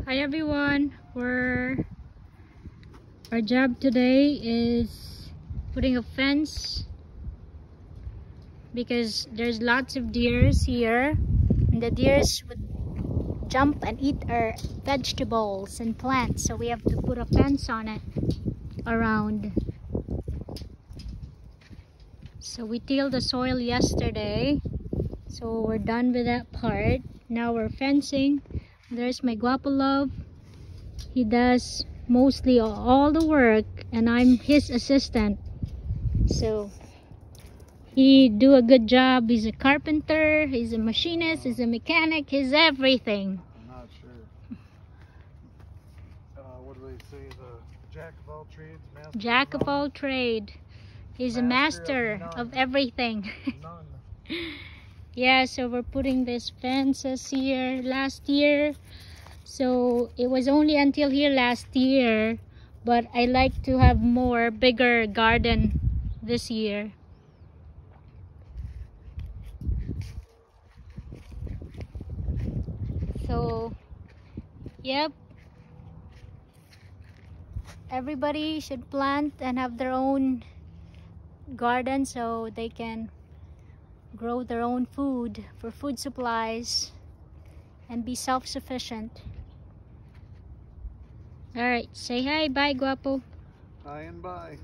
Hi everyone, our job today is putting a fence because there's lots of deers here and the deers would jump and eat our vegetables and plants, so we have to put a fence on it around. So we tilled the soil yesterday, so we're done with that part. Now we're fencing. There's my Guapo Love. He does mostly all the work and I'm his assistant, so he do a good job. He's a carpenter, he's a machinist, he's a mechanic, he's everything. I'm not sure. What do they say? The jack of all trades, master Jack of of none? all trade. He's a master of everything. None. Yeah, so we're putting these fences here last year. So it was only until here last year, but I like to have more bigger garden this year. So, yep. Everybody should plant and have their own garden so they can grow their own food for food supplies and be self-sufficient. Alright, say hi, bye Guapo. Hi and bye.